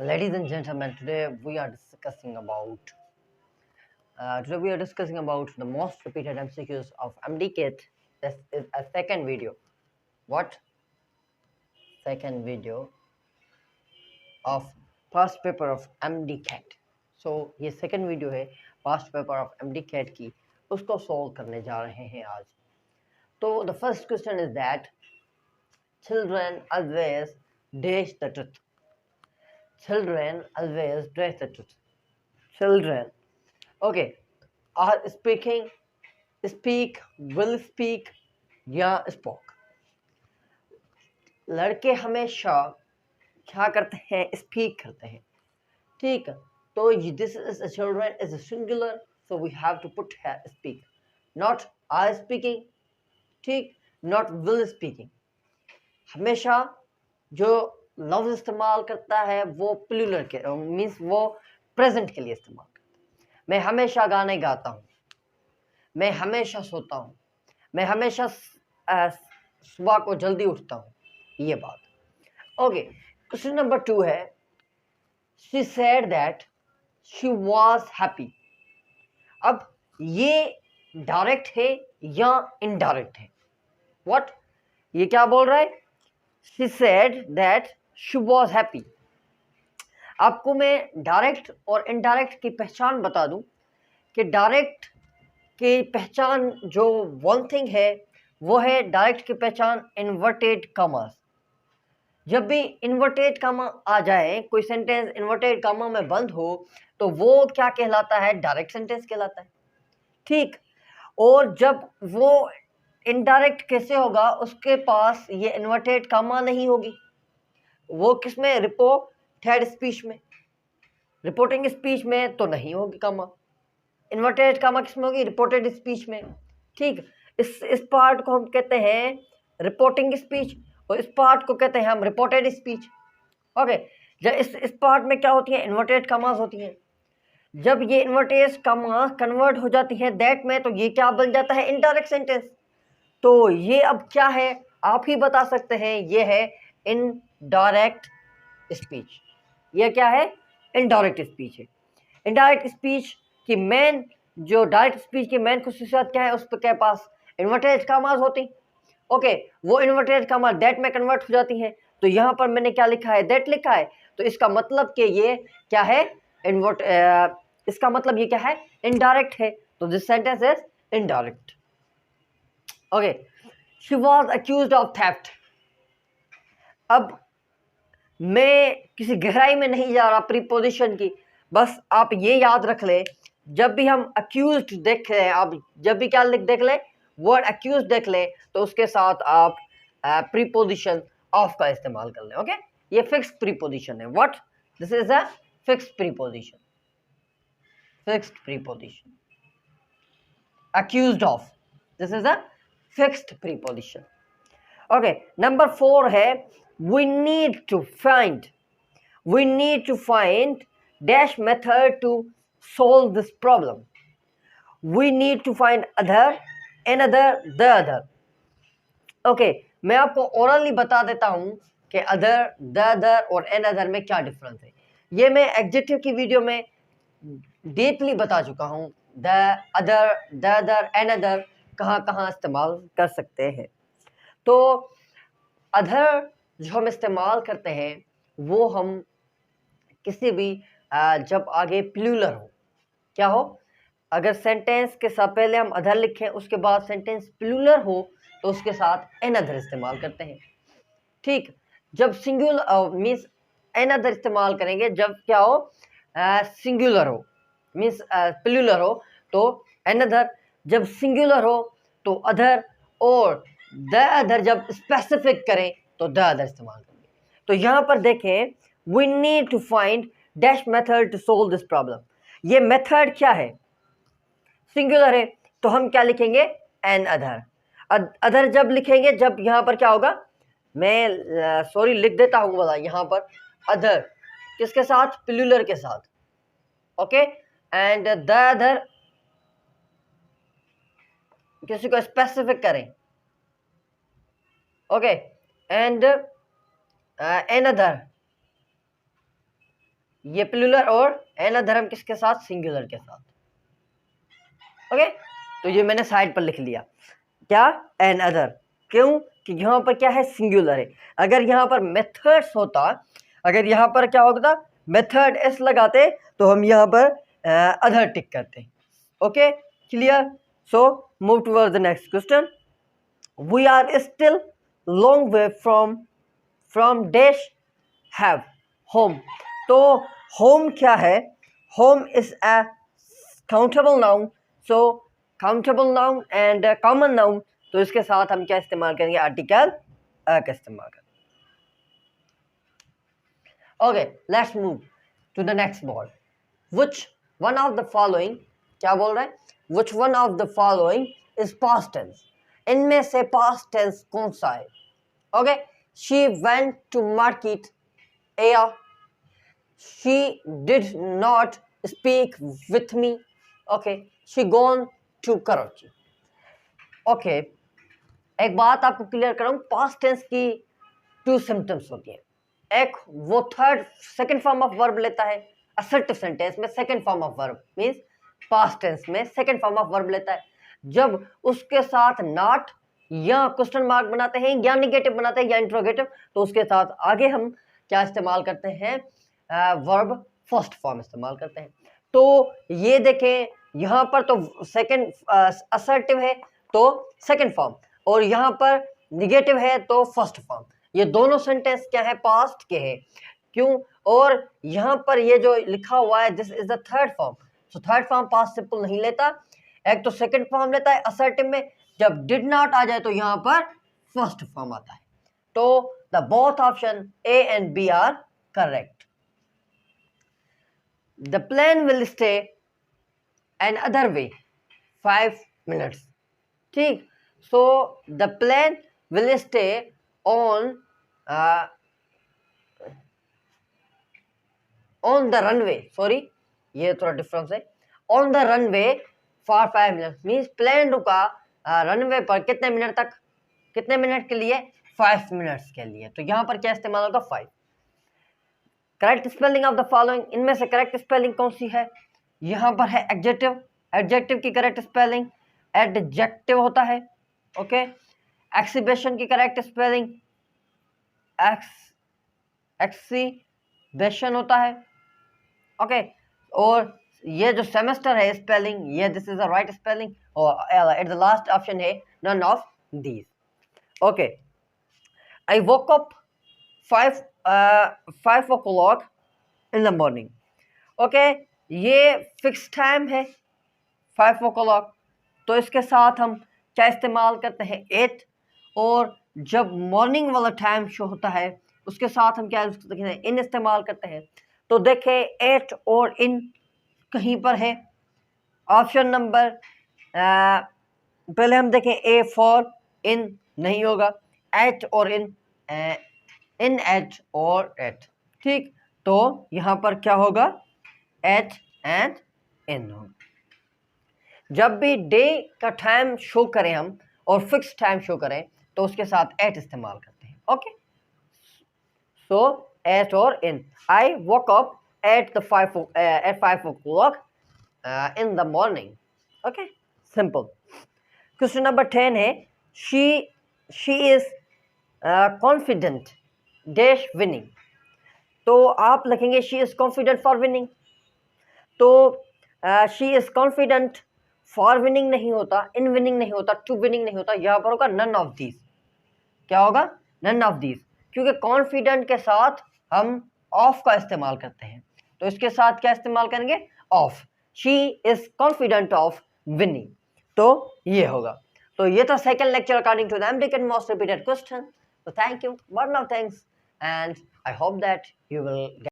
Ladies and gentlemen, today we are discussing about the most repeated MCQs of MD-KIT. This is a second video. What? Second video of past paper of MD-KIT. So ये second video है past paper of MD-KIT की, उसको solve करने जा रहे हैं आज. तो the first question is that children always dash the truth. Children always dash the truth. Children, okay, are speaking, speak, will speak या spoke. लड़के हमेशा क्या करते हैं? स्पीक करते हैं. ठीक, तो this is children is singular, so we have to put speak, not are speaking. ठीक, नॉट विल स्पीकिंग. हमेशा जो लफ्ज इस्तेमाल करता है वो प्लूरल के मीन्स वो प्रेजेंट के लिए इस्तेमाल करता है. मैं हमेशा गाने गाता हूँ, मैं हमेशा सोता हूँ, मैं हमेशा सुबह को जल्दी उठता हूँ. ये बात. ओके, क्वेश्चन नंबर 2 है, she said that she was happy. अब ये डायरेक्ट है या इनडायरेक्ट है? व्हाट? ये क्या बोल रहा है? She said that she was happy. आपको मैं डायरेक्ट और इनडायरेक्ट की पहचान बता दूं कि डायरेक्ट की पहचान जो वन थिंग है वो है डायरेक्ट की पहचान इन्वर्टेड कॉमास. जब भी इन्वर्टेड कामा आ जाए, कोई सेंटेंस इन्वर्टेड कामा में बंद हो, तो वो क्या कहलाता है? डायरेक्ट सेंटेंस कहलाता है. ठीक, और जब वो इनडायरेक्ट कैसे होगा? उसके पास ये इन्वर्टेड कामा नहीं होगी. वो किसमें? रिपोर्टेड स्पीच में. रिपोर्टिंग स्पीच में तो नहीं होगी कामा. इन्वर्टेड कामा किसमें होगी? रिपोर्टेड स्पीच में. ठीक, इस पार्ट को हम कहते हैं रिपोर्टिंग स्पीच और इस पार्ट को कहते हैं हम रिपोर्टेड स्पीच. ओके, जब इस पार्ट में क्या होती है? इन्वर्टेड कॉमास होती हैं. जब ये इन्वर्टेड कॉमास कन्वर्ट हो जाती है दैट में, तो ये क्या बन जाता है? Indirect sentence. तो ये अब क्या है आप ही बता सकते हैं. ये है इनडायरेक्ट स्पीच. ये क्या है? इनडायरेक्ट स्पीच है. इनडायरेक्ट स्पीच की मेन जो डायरेक्ट स्पीच की मेन खुसूसियत क्या है? उस पर के पास इन्वर्टेड कॉमास होती. ओके, वो इन्वर्टेड कॉमा दैट में कन्वर्ट हो जाती है. तो यहाँ पर मैंने क्या लिखा है? दैट लिखा है. तो इसका मतलब कि ये क्या है? इसका मतलब ये क्या है? इनडायरेक्ट है. तो this sentence is indirect. Okay, she was accused of theft. अब मैं किसी गहराई में नहीं जा रहा प्रीपोजिशन की, बस आप ये याद रख ले, जब भी हम अक्यूज्ड देख रहे हैं, आप जब भी क्या देख ले, वर्ड अक्यूज देख ले, तो उसके साथ आप प्रीपोजिशन ऑफ का इस्तेमाल कर ले. ओके, ये फिक्स्ड प्रीपोजिशन है. What? This is a fixed preposition. Fixed preposition. Accused of, this is a fixed preposition. Okay, number 4 है, we need to find dash method to solve this problem. We need to find other, another, the other. Okay, मैं आपको orally बता देता हूं कि other, the other और another में क्या डिफरेंस है. ये मैं एडजेक्टिव की वीडियो में डीपली बता चुका हूं. द अदर, another कहाँ इस्तेमाल कर सकते हैं. तो अदर जो हम इस्तेमाल करते हैं वो हम किसी भी जब आगे प्लूरल हो, क्या हो, अगर सेंटेंस के साथ पहले हम अदर लिखें, उसके बाद सेंटेंस प्लूरल हो, तो उसके साथ एनदर इस्तेमाल करते हैं. ठीक, जब सिंगुलर मीन्स एनदर इस्तेमाल करेंगे जब क्या हो? सिंगुलर हो मीन्स प्लूरल हो तो एनदर, जब सिंगुलर हो तो अदर, और द अदर जब स्पेसिफिक करें तो द अदर इस्तेमाल करेंगे. तो यहाँ पर देखें, we need to find dash method to solve this problem. ये मेथड क्या है? सिंगुलर है, तो हम क्या लिखेंगे? N other. अदर जब लिखेंगे, जब यहाँ पर क्या होगा, मैं सॉरी लिख देता हूँ वाला यहाँ पर, अदर किसके साथ? प्लूरल के साथ. ओके, एंड द अदर किसी को स्पेसिफिक करें. ओके, एंड एन अदर ये प्लूरल और एनअदर हम किसके साथ, सिंगुलर के साथ। ओके, तो ये मैंने साइड पर लिख लिया, क्या, एनअदर, क्यों कि यहाँ पर क्या है, सिंगुलर है। अगर यहाँ पर मेथड्स होता, अगर यहाँ पर क्या होता, मेथड एस लगाते तो हम यहाँ पर अदर टिक करते। Okay, clear. So move towards the next question. We are still long way from dash have home. तो होम क्या है, home is a countable noun, so countable noun and common noun, तो इसके साथ हम क्या इस्तेमाल करेंगे, आर्टिकल का इस्तेमाल करेंगे। Okay, let's move to the next word. Which one of the following, क्या बोल रहा है, which one of the following is past tense, इनमें से पास्ट टेंस कौन सा है। Okay, she went to market, एया, she did not speak with me, okay, she gone to Karachi। okay, एक बात आपको क्लियर कराऊं, पास्ट टेंस की 2 सिम्टम्स होती है। एक वो सेकंड फॉर्म ऑफ वर्ब लेता है, असर्टिव सेंटेंस में second form of verb means past tense में सेकंड फॉर्म ऑफ वर्ब लेता है, जब उसके साथ नॉट या क्वेश्चन मार्क बनाते हैं या निगेटिव बनाते हैं या इंट्रोगेटिव, तो उसके साथ आगे हम क्या इस्तेमाल करते हैं, वर्ब फर्स्ट फॉर्म इस्तेमाल करते हैं। तो ये देखें, यहाँ पर तो सेकंड असर्टिव है तो सेकंड फॉर्म, और यहाँ पर निगेटिव है तो फर्स्ट फॉर्म। ये दोनों सेंटेंस क्या है, पास्ट के हैं, क्यों, और यहाँ पर ये जो लिखा हुआ है this is the third form, so third form past simple नहीं लेता, एक तो सेकंड फॉर्म लेता है असर्टिव में, जब डिड नॉट आ जाए तो यहाँ पर फर्स्ट फॉर्म आता है। तो the both option A and B are correct. The plane will stay another way 5 minutes, ठीक। so the plane will stay on the runway, sorry ये थोड़ा डिफरेंस है, on the runway for 5 minutes means plane रुका runway पर कितने minute तक, कितने minute के लिए, 5 मिनट्स के लिए। तो यहाँ पर क्या इस्तेमाल होगा, 5। Correct spelling of the following, इनमें से करेक्ट स्पेलिंग कौन सी है, यहाँ पर है एडजेक्टिव, एडजेक्टिव की करेक्ट स्पेलिंग एडजेक्टिव होता है। ओके, एक्सिबिशन की करेक्ट स्पेलिंग एक्सिबिशन होता है। ओके, और ये जो सेमेस्टर है स्पेलिंग, ये this is the right spelling, और एट द लास्ट ऑप्शन है none of these. Okay, I woke up 5 o'clock in the morning। Okay, ये फिक्स टाइम है 5 o'clock, तो इसके साथ हम क्या इस्तेमाल करते हैं, 8, और जब मॉर्निंग वाला टाइम शो होता है उसके साथ हम क्या इन इस्तेमाल करते हैं। तो देखें 8 और इन कहीं पर है, ऑप्शन नंबर पहले हम देखें ए फॉर इन नहीं होगा, 8 और इन एट और एट, ठीक। तो यहाँ पर क्या होगा, एट एंड इन होगा। जब भी डे का टाइम शो करें हम और फिक्स टाइम शो करें तो उसके साथ एट इस्तेमाल करते हैं। ओके, सो एट और in, I walk up at 5 o'clock in the morning। Okay, simple. Question number 10 है, she is confident dash winning. तो आप लिखेंगे she is confident for winning, तो she is confident for winning नहीं होता, in winning नहीं होता, टू विनिंग नहीं होता, यहाँ पर होगा नन ऑफ दीज। क्या होगा, नन ऑफ दीज, क्योंकि कॉन्फिडेंट के साथ हम ऑफ का इस्तेमाल करते हैं, तो इसके साथ क्या इस्तेमाल करेंगे, of. She is confident of winning, तो ये होगा। तो ये था second lecture according to the American most repeated question. So thank you, one of thanks, and I hope that you will get